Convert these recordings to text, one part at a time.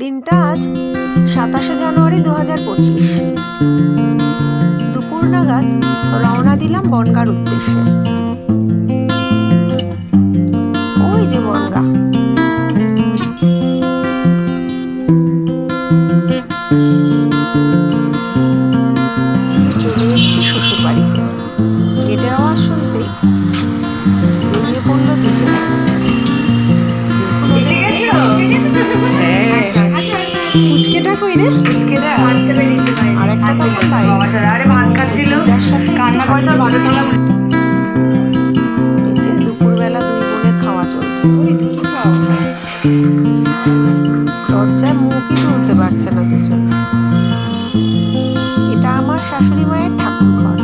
দিনটা আজ 27শে জানুয়ারি 2025। দুপুর নাগাদ রওনা দিলাম বনগাঁর উদ্দেশ্যে। ওই যে বনগাঁ। চলে এসেছি শ্বশুর বাড়িতে। গেটের আওয়াজ শুনতেই বেরিয়ে পড়লো দুজনে। পুচকেটা কই রে? আর একটা তখন ভাত খাচ্ছিল, কান্না করছে, ভাতের থালা এই যে দুপুরবেলা দুই বোনের খাওয়া চলছে। লজ্জায় মুখই তুলতে পারছে না দুজন। এটা আমার শাশুড়ি মায়ের ঠাকুর ঘর।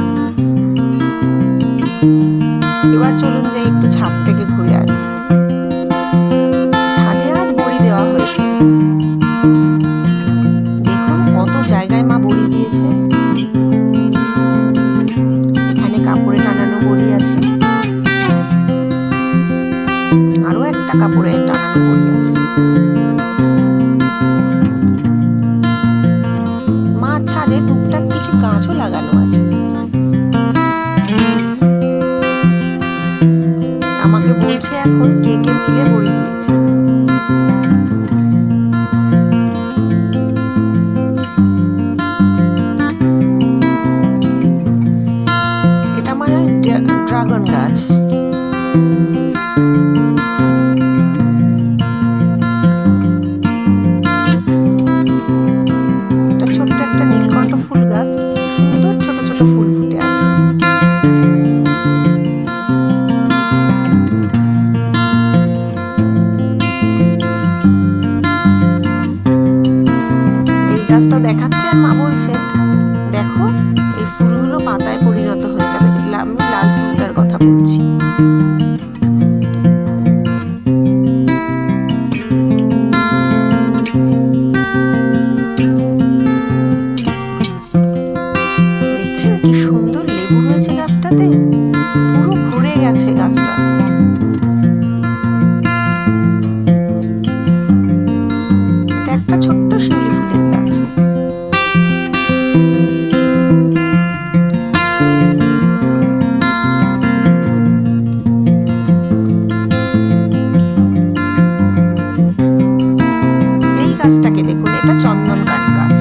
এবার চলুন যাই একটু ছাদ থেকে ঘুরে আসি। ছাদে আজ বড়ি দেওয়া হয়েছে। দেখুন কত জায়গায় মা বড়ি দিয়েছে। এখানে কাপড়ে টানানো বড়ি আছে, আরো একটা কাপড়ে টানানো বড়ি আছে। মার ছাদে টুকটাক কিছু গাছও লাগানো আছে। আমাকে বলছে এখন কে কে মিলে বড়ি দিয়েছে। এটা মানে ড্রাগন গাছ। এটা ছোট্ট একটা নীলকণ্ঠ ফুল গাছ, সুন্দর ছোট ছোট ফুল ফুটে আছে। এই গাছটা দেখাচ্ছে আর মা বলছে দেখো এই ফুলগুলো পাতায় পরিণত হয়ে যাবে। আমি লাল ফুলটার কথা বলছি। দেখছেন কি সুন্দর লেবু হয়েছে গাছটাতে, পুরো ভরে গেছে গাছটা। এটা একটা ছোট্ট শিউলি ফুলের গাছ। এই গাছটাকে দেখুন, এটা চন্দন কাঠ গাছ।